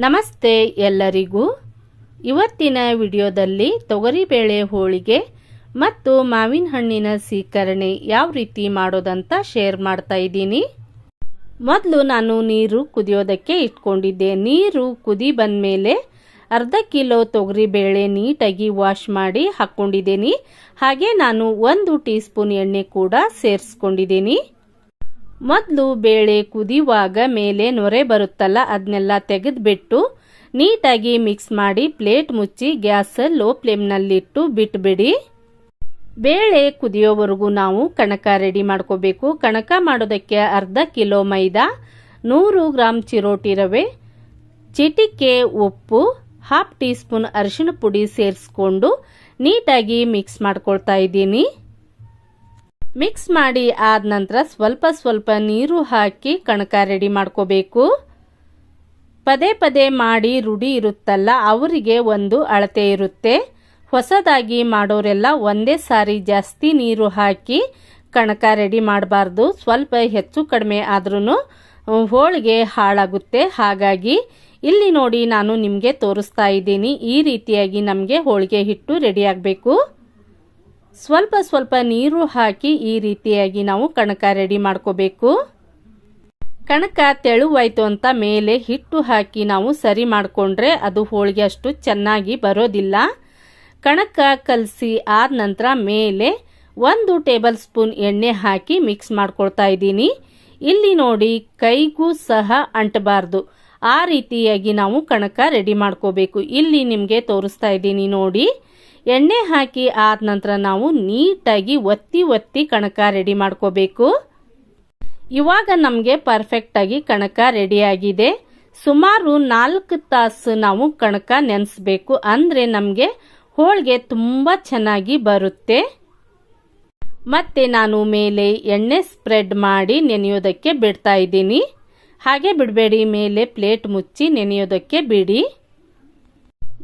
ನಮಸ್ತೆ ಎಲ್ಲರಿಗೂ ಇವತ್ತಿನ ವಿಡಿಯೋದಲ್ಲಿ ತೊಗರಿಬೇಳೆ ಹೋಳಿಗೆ ಮತ್ತು ಮಾವಿನ ಹಣ್ಣಿನ ಸೀಕರಣೆ ಯಾವ ರೀತಿ ಮಾಡೋದಂತ ಶೇರ್ ಮಾಡ್ತಾ ಇದ್ದೀನಿ। ಮೊದಲು ನಾನು ನೀರು ಕುದಿಯೋದಕ್ಕೆ ಇಟ್ಕೊಂಡಿದ್ದೆ। ನೀರು ಕುದಿ ಬಂದ ಮೇಲೆ ಅರ್ಧ ಕಿಲೋ ತೊಗರಿಬೇಳೆ ನೀಟಾಗಿ ವಾಶ್ ಮಾಡಿ ಹಾಕೊಂಡಿದ್ದೀನಿ। ಹಾಗೆ ನಾನು 1 ಟೀ ಸ್ಪೂನ್ ಎಣ್ಣೆ ಕೂಡ ಸೇರಿಸಿಕೊಂಡಿದ್ದೀನಿ। ಮೊದಲು ಬೇಳೆ ಕುದಿಯುವಾಗ ಮೇಲೆ ನೊರೆ ಬರುತ್ತಲ್ಲ ಅದನ್ನೆಲ್ಲ ತೆಗೆದುಬಿಟ್ಟು ನೀಟಾಗಿ ಮಿಕ್ಸ್ ಮಾಡಿ ಪ್ಲೇಟ್ ಮುಚ್ಚಿ ಗ್ಯಾಸ್ ಲೋ ಫ್ಲೇಮ್ ನಲ್ಲಿ ಇಟ್ಟು ಬಿಟ್ಬಿಡಿ। ಬೇಳೆ ಕುದಿಯೋವರೆಗೂ ನಾವು ಕಣಕ ರೆಡಿ ಮಾಡ್ಕೋಬೇಕು। ಕಣಕ ಮಾಡೋದಕ್ಕೆ ಅರ್ಧ ಕಿಲೋ ಮೈದಾ, 100 ಗ್ರಾಂ ಚಿರೋಟಿ ರವೆ, ಚಿಟಿಕೆ ಉಪ್ಪು, ½ ಟೀ ಸ್ಪೂನ್ ಅರಿಶಿಣ ಪುಡಿ ಸೇರಿಸಿಕೊಂಡು ನೀಟಾಗಿ ಮಿಕ್ಸ್ ಮಾಡ್ಕೊಳ್ತಾ ಇದ್ದೀನಿ। ಮಿಕ್ಸ್ ಮಾಡಿ ಆದ ನಂತರ ಸ್ವಲ್ಪ ನೀರು ಹಾಕಿ ಕಣಕ ರೆಡಿ ಮಾಡ್ಕೋಬೇಕು। ಪದೇ ಪದೇ ಮಾಡಿ ರೂಢಿ ಇರುತ್ತಲ್ಲ ಅವರಿಗೆ ಒಂದು ಅಳತೆ ಇರುತ್ತೆ। ಹೊಸದಾಗಿ ಮಾಡೋರೆಲ್ಲ ಒಂದೇ ಸಾರಿ ಜಾಸ್ತಿ ನೀರು ಹಾಕಿ ಕಣಕ ರೆಡಿ ಮಾಡಬಾರ್ದು। ಸ್ವಲ್ಪ ಹೆಚ್ಚು ಕಡಿಮೆ ಆದ್ರೂ ಹೋಳಿಗೆ ಹಾಳಾಗುತ್ತೆ। ಹಾಗಾಗಿ ಇಲ್ಲಿ ನೋಡಿ ನಾನು ನಿಮಗೆ ತೋರಿಸ್ತಾ ಇದ್ದೀನಿ। ಈ ರೀತಿಯಾಗಿ ನಮಗೆ ಹೋಳಿಗೆ ಹಿಟ್ಟು ರೆಡಿ ಆಗಬೇಕು। ಸ್ವಲ್ಪ ನೀರು ಹಾಕಿ ಈ ರೀತಿಯಾಗಿ ನಾವು ಕಣಕ ರೆಡಿ ಮಾಡ್ಕೋಬೇಕು। ಕಣಕ ತೆಳುವಾಯ್ತು ಅಂತ ಮೇಲೆ ಹಿಟ್ಟು ಹಾಕಿ ನಾವು ಸರಿ ಮಾಡಿಕೊಂಡ್ರೆ ಅದು ಹೋಳಿಗೆ ಅಷ್ಟು ಚೆನ್ನಾಗಿ ಬರೋದಿಲ್ಲ। ಕಣಕ ಕಲಸಿ ಆದ ನಂತರ ಮೇಲೆ 1 ಟೇಬಲ್ ಸ್ಪೂನ್ ಎಣ್ಣೆ ಹಾಕಿ ಮಿಕ್ಸ್ ಮಾಡ್ಕೊಳ್ತಾ ಇದ್ದೀನಿ। ಇಲ್ಲಿ ನೋಡಿ ಕೈಗೂ ಸಹ ಅಂಟಬಾರ್ದು, ಆ ರೀತಿಯಾಗಿ ನಾವು ಕಣಕ ರೆಡಿ ಮಾಡ್ಕೋಬೇಕು। ಇಲ್ಲಿ ನಿಮಗೆ ತೋರಿಸ್ತಾ ಇದ್ದೀನಿ ನೋಡಿ। ಎಣ್ಣೆ ಹಾಕಿ ಆದ ನಂತರ ನಾವು ನೀಟಾಗಿ ಒತ್ತಿ ಕಣಕ ರೆಡಿ ಮಾಡ್ಕೋಬೇಕು। ಇವಾಗ ನಮಗೆ ಪರ್ಫೆಕ್ಟ್ ಆಗಿ ಕಣಕ ರೆಡಿ ಆಗಿದೆ। ಸುಮಾರು 4 ತಾಸು ನಾವು ಕಣಕ ನೆನೆಸಬೇಕು, ಅಂದ್ರೆ ನಮಗೆ ಹೋಳಿಗೆ ತುಂಬಾ ಚೆನ್ನಾಗಿ ಬರುತ್ತೆ। ಮತ್ತೆ ನಾನು ಮೇಲೆ ಎಣ್ಣೆ ಸ್ಪ್ರೆಡ್ ಮಾಡಿ ನೆನೆಯೋದಕ್ಕೆ ಬಿಡ್ತಾ ಇದ್ದೀನಿ। ಹಾಗೆ ಬಿಡಬೇಡಿ, ಮೇಲೆ ಪ್ಲೇಟ್ ಮುಚ್ಚಿ ನೆನೆಯೋದಕ್ಕೆ ಬಿಡಿ।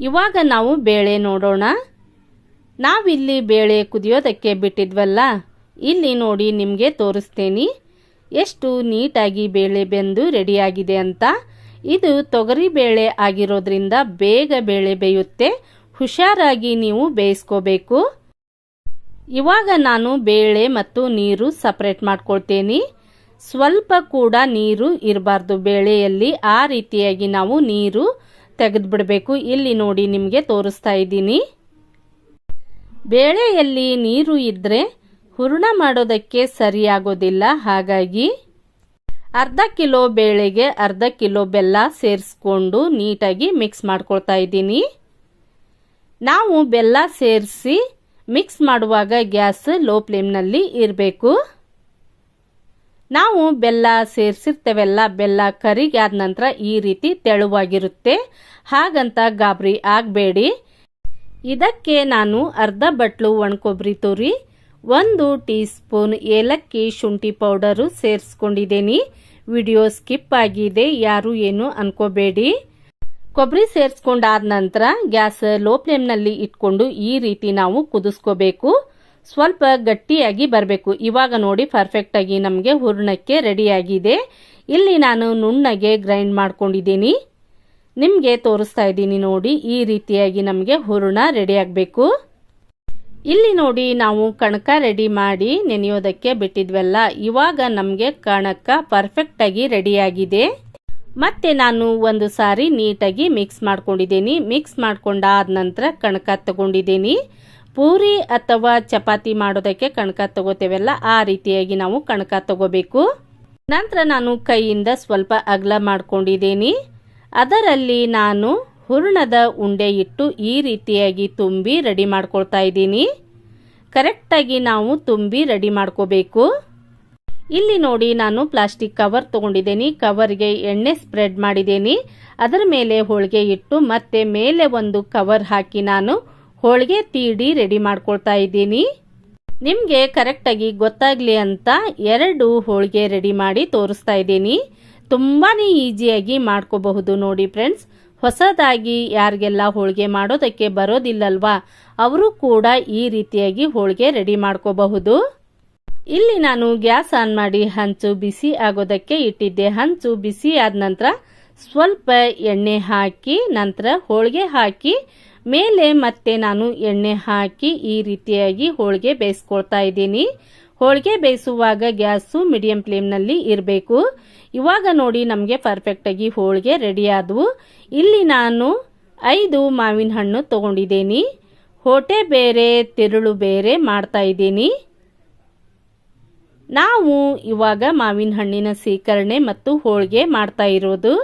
ಇವಾಗ ನಾವು ಬೇಳೆ ನೋಡೋಣ। ನಾವಿಲ್ಲಿ ಬೇಳೆ ಕುದಿಯೋದಕ್ಕೆ ಬಿಟ್ಟಿದ್ವಲ್ಲ, ಇಲ್ಲಿ ನೋಡಿ ನಿಮಗೆ ತೋರಿಸ್ತೇನೆ ಎಷ್ಟು ನೀಟಾಗಿ ಬೇಳೆ ಬೆಂದು ರೆಡಿಯಾಗಿದೆ ಅಂತ। ಇದು ತೊಗರಿ ಬೇಳೆ ಆಗಿರೋದ್ರಿಂದ ಬೇಗ ಬೇಳೆ ಬೇಯುತ್ತೆ, ಹುಷಾರಾಗಿ ನೀವು ಬೇಯಿಸ್ಕೋಬೇಕು। ಇವಾಗ ನಾನು ಬೇಳೆ ಮತ್ತು ನೀರು ಸಪರೇಟ್ ಮಾಡ್ಕೊಳ್ತೇನೆ। ಸ್ವಲ್ಪ ಕೂಡ ನೀರು ಇರಬಾರ್ದು ಬೇಳೆಯಲ್ಲಿ, ಆ ರೀತಿಯಾಗಿ ನಾವು ನೀರು ತೆಗೆದುಬಿಡಬೇಕು। ಇಲ್ಲಿ ನೋಡಿ ನಿಮಗೆ ತೋರಿಸ್ತಾ ಇದ್ದೀನಿ। ಬೇಳೆಯಲ್ಲಿ ನೀರು ಇದ್ರೆ ಹೂರಣ ಮಾಡೋದಕ್ಕೆ ಸರಿಯಾಗೋದಿಲ್ಲ। ಹಾಗಾಗಿ ಅರ್ಧ ಕಿಲೋ ಬೇಳೆಗೆ ಅರ್ಧ ಕಿಲೋ ಬೆಲ್ಲ ಸೇರಿಸ್ಕೊಂಡು ನೀಟಾಗಿ ಮಿಕ್ಸ್ ಮಾಡ್ಕೊಳ್ತಾ ಇದ್ದೀನಿ। ನಾವು ಬೆಲ್ಲ ಸೇರಿಸಿ ಮಿಕ್ಸ್ ಮಾಡುವಾಗ ಗ್ಯಾಸ್ ಲೋ ಫ್ಲೇಮ್ನಲ್ಲಿ ಇರಬೇಕು। ನಾವು ಬೆಲ್ಲ ಸೇರಿಸಿರ್ತೇವಲ್ಲ, ಬೆಲ್ಲ ಕರಿಗೆ ಆದ ನಂತರ ಈ ರೀತಿ ತೆಳುವಾಗಿರುತ್ತೆ, ಹಾಗಂತ ಗಾಬರಿ ಆಗಬೇಡಿ। ಇದಕ್ಕೆ ನಾನು ಅರ್ಧ ಬಟ್ಲು ಒಣಕೊಬ್ಬರಿ ತುರಿ, 1 ಟೀ ಸ್ಪೂನ್ ಏಲಕ್ಕಿ ಶುಂಠಿ ಪೌಡರು ಸೇರಿಸ್ಕೊಂಡಿದ್ದೀನಿ। ವಿಡಿಯೋ ಸ್ಕಿಪ್ ಆಗಿದೆ, ಯಾರು ಏನು ಅನ್ಕೋಬೇಡಿ। ಕೊಬ್ಬರಿ ಸೇರಿಸ್ಕೊಂಡಾದ ನಂತರ ಗ್ಯಾಸ್ ಲೋ ಫ್ಲೇಮ್ನಲ್ಲಿ ಇಟ್ಕೊಂಡು ಈ ರೀತಿ ನಾವು ಕುದಿಸ್ಕೋಬೇಕು। ಸ್ವಲ್ಪ ಗಟ್ಟಿಯಾಗಿ ಬರಬೇಕು। ಇವಾಗ ನೋಡಿ ಪರ್ಫೆಕ್ಟ್ ಆಗಿ ನಮಗೆ ಹೂರಣಕ್ಕೆ ರೆಡಿ ಆಗಿದೆ। ಇಲ್ಲಿ ನಾನು ನುಣ್ಣಗೆ ಗ್ರೈಂಡ್ ಮಾಡ್ಕೊಂಡಿದ್ದೀನಿ, ನಿಮಗೆ ತೋರಿಸ್ತಾ ಇದ್ದೀನಿ ನೋಡಿ। ಈ ರೀತಿಯಾಗಿ ನಮಗೆ ಹೂರಣ ರೆಡಿ ಆಗಬೇಕು। ಇಲ್ಲಿ ನೋಡಿ ನಾವು ಕಣಕ ರೆಡಿ ಮಾಡಿ ನೆನೆಯೋದಕ್ಕೆ ಬಿಟ್ಟಿದ್ವಲ್ಲ, ಇವಾಗ ನಮಗೆ ಕಣಕ ಪರ್ಫೆಕ್ಟ್ ಆಗಿ ರೆಡಿ ಆಗಿದೆ। ಮತ್ತೆ ನಾನು ಒಂದು ಸಾರಿ ನೀಟಾಗಿ ಮಿಕ್ಸ್ ಮಾಡ್ಕೊಂಡಿದ್ದೀನಿ। ಮಿಕ್ಸ್ ಮಾಡ್ಕೊಂಡಾದ ನಂತರ ಕಣಕ ತಗೊಂಡಿದ್ದೀನಿ। ಪೂರಿ ಅಥವಾ ಚಪಾತಿ ಮಾಡೋದಕ್ಕೆ ಕಣಕ ತಗೋತೇವಲ್ಲ, ಆ ರೀತಿಯಾಗಿ ನಾವು ಕಣಕ ತಗೋಬೇಕು। ನಂತರ ನಾನು ಕೈಯಿಂದ ಸ್ವಲ್ಪ ಅಗಲ ಮಾಡ್ಕೊಂಡಿದ್ದೀನಿ। ಅದರಲ್ಲಿ ನಾನು ಹೂರಣದ ಉಂಡೆ ಇಟ್ಟು ಈ ರೀತಿಯಾಗಿ ತುಂಬಿ ರೆಡಿ ಮಾಡ್ಕೊಳ್ತಾ ಇದ್ದೀನಿ। ಕರೆಕ್ಟಾಗಿ ನಾವು ತುಂಬಿ ರೆಡಿ ಮಾಡ್ಕೋಬೇಕು। ಇಲ್ಲಿ ನೋಡಿ ನಾನು ಪ್ಲಾಸ್ಟಿಕ್ ಕವರ್ ತಗೊಂಡಿದ್ದೀನಿ, ಕವರ್ಗೆ ಎಣ್ಣೆ ಸ್ಪ್ರೆಡ್ ಮಾಡಿದ್ದೀನಿ। ಅದರ ಮೇಲೆ ಹೋಳಿಗೆ ಇಟ್ಟು ಮತ್ತೆ ಮೇಲೆ ಒಂದು ಕವರ್ ಹಾಕಿ ನಾನು ಹೋಳಿಗೆ ತೀಡಿ ರೆಡಿ ಮಾಡ್ಕೊಳ್ತಾ ಇದ್ದೀನಿ। ನಿಮಗೆ ಕರೆಕ್ಟಾಗಿ ಗೊತ್ತಾಗ್ಲಿ ಅಂತ 2 ಹೋಳಿಗೆ ರೆಡಿ ಮಾಡಿ ತೋರಿಸ್ತಾ ಇದ್ದೀನಿ। ತುಂಬಾನೇ ಈಸಿಯಾಗಿ ಮಾಡ್ಕೋಬಹುದು ನೋಡಿ ಫ್ರೆಂಡ್ಸ್। ಹೊಸದಾಗಿ ಯಾರಿಗೆಲ್ಲ ಹೋಳಿಗೆ ಮಾಡೋದಕ್ಕೆ ಬರೋದಿಲ್ಲಲ್ವಾ, ಅವರು ಕೂಡ ಈ ರೀತಿಯಾಗಿ ಹೋಳಿಗೆ ರೆಡಿ ಮಾಡ್ಕೋಬಹುದು। ಇಲ್ಲಿ ನಾನು ಗ್ಯಾಸ್ ಆನ್ ಮಾಡಿ ಹಂಚು ಬಿಸಿ ಆಗೋದಕ್ಕೆ ಇಟ್ಟಿದ್ದೆ। ಹಂಚು ಬಿಸಿ ಆದ ನಂತರ ಸ್ವಲ್ಪ ಎಣ್ಣೆ ಹಾಕಿ ನಂತರ ಹೋಳಿಗೆ ಹಾಕಿ ಮೇಲೆ ಮತ್ತೆ ನಾನು ಎಣ್ಣೆ ಹಾಕಿ ಈ ರೀತಿಯಾಗಿ ಹೋಳಿಗೆ ಬೇಯಿಸ್ಕೊಳ್ತಾ ಇದ್ದೀನಿ. ಹೋಳಿಗೆ ಬೇಯಿಸುವಾಗ ಗ್ಯಾಸು ಮೀಡಿಯಂ ಫ್ಲೇಮ್ನಲ್ಲಿ ಇರಬೇಕು. ಇವಾಗ ನೋಡಿ ನಮಗೆ ಪರ್ಫೆಕ್ಟಾಗಿ ಹೋಳಿಗೆ ರೆಡಿ ಆದವು. ಇಲ್ಲಿ ನಾನು 5 ಮಾವಿನ ಹಣ್ಣು ತಗೊಂಡಿದ್ದೀನಿ. ಹೋಟೆ ಬೇರೆ ತಿರುಳು ಬೇರೆ ಮಾಡ್ತಾ ಇದ್ದೀನಿ. ನಾವು ಇವಾಗ ಮಾವಿನ ಹಣ್ಣಿನ ಸೀಕರಣೆ ಮತ್ತು ಹೋಳಿಗೆ ಮಾಡ್ತಾ ಇರೋದು.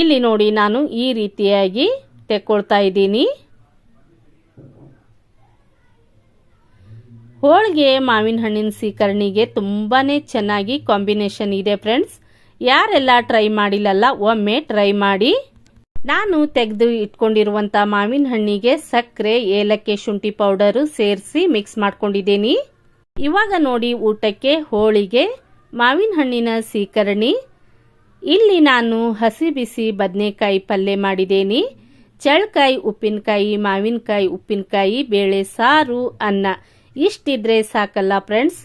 ಇಲ್ಲಿ ನೋಡಿ ನಾನು ಈ ರೀತಿಯಾಗಿ ತೆಕ್ಕೊಳ್ತಾ ಇದ್ದೀನಿ. ಹೋಳಿಗೆ ಮಾವಿನ ಹಣ್ಣಿನ ಸೀಕರಣೆಗೆ ತುಂಬಾನೇ ಚೆನ್ನಾಗಿ ಕಾಂಬಿನೇಷನ್ ಇದೆ ಫ್ರೆಂಡ್ಸ್. ಯಾರೆಲ್ಲ ಟ್ರೈ ಮಾಡಿಲ್ಲಲ್ಲ ಒಮ್ಮೆ ಟ್ರೈ ಮಾಡಿ. ನಾನು ತೆಗೆದು ಇಟ್ಕೊಂಡಿರುವಂತ ಮಾವಿನ ಹಣ್ಣಿಗೆ ಸಕ್ಕರೆ, ಏಲಕ್ಕಿ, ಶುಂಠಿ ಪೌಡರ್ ಸೇರಿಸಿ ಮಿಕ್ಸ್ ಮಾಡ್ಕೊಂಡಿದ್ದೀನಿ. ಇವಾಗ ನೋಡಿ ಊಟಕ್ಕೆ ಹೋಳಿಗೆ, ಮಾವಿನ ಹಣ್ಣಿನ ಸೀಕರಣೆ. ಇಲ್ಲಿ ನಾನು ಹಸಿ ಬಿಸಿ ಬದನೆಕಾಯಿ ಪಲ್ಯ ಮಾಡಿದ್ದೀನಿ. ಚಳ್ಳಕಾಯಿ ಉಪ್ಪಿನಕಾಯಿ, ಮಾವಿನಕಾಯಿ ಉಪ್ಪಿನಕಾಯಿ, ಬೇಳೆ ಸಾರು, ಅನ್ನ ಇಷ್ಟಿದ್ರೆ ಸಾಕಲ್ಲ ಫ್ರೆಂಡ್ಸ್,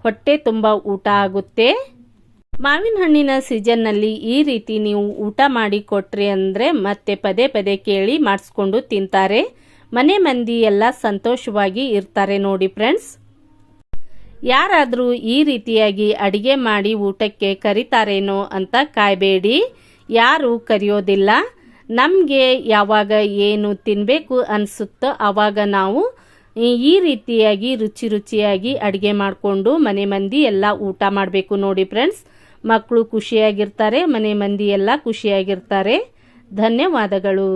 ಹೊಟ್ಟೆ ತುಂಬ ಊಟ ಆಗುತ್ತೆ. ಮಾವಿನ ಹಣ್ಣಿನ ಸೀಸನ್ನಲ್ಲಿ ಈ ರೀತಿ ನೀವು ಊಟ ಮಾಡಿ ಕೊಟ್ರಿ ಅಂದ್ರೆ ಮತ್ತೆ ಪದೇ ಪದೇ ಕೇಳಿ ಮಾಡಿಸ್ಕೊಂಡು ತಿಂತಾರೆ. ಮನೆ ಮಂದಿ ಎಲ್ಲ ಸಂತೋಷವಾಗಿ ಇರ್ತಾರೆ ನೋಡಿ ಫ್ರೆಂಡ್ಸ್. ಯಾರಾದರೂ ಈ ರೀತಿಯಾಗಿ ಅಡಿಗೆ ಮಾಡಿ ಊಟಕ್ಕೆ ಕರಿತಾರೇನೋ ಅಂತ ಕಾಯಬೇಡಿ, ಯಾರು ಕರೆಯೋದಿಲ್ಲ. ನಮಗೆ ಯಾವಾಗ ಏನು ತಿನ್ನಬೇಕು ಅನಿಸುತ್ತೋ ಆವಾಗ ನಾವು ಈ ರೀತಿಯಾಗಿ ರುಚಿ ರುಚಿಯಾಗಿ ಅಡಿಗೆ ಮಾಡಿಕೊಂಡು ಮನೆ ಮಂದಿ ಎಲ್ಲ ಊಟ ಮಾಡಬೇಕು ನೋಡಿ ಫ್ರೆಂಡ್ಸ್. ಮಕ್ಕಳು ಖುಷಿಯಾಗಿರ್ತಾರೆ, ಮನೆ ಮಂದಿ ಎಲ್ಲ ಖುಷಿಯಾಗಿರ್ತಾರೆ. ಧನ್ಯವಾದಗಳು.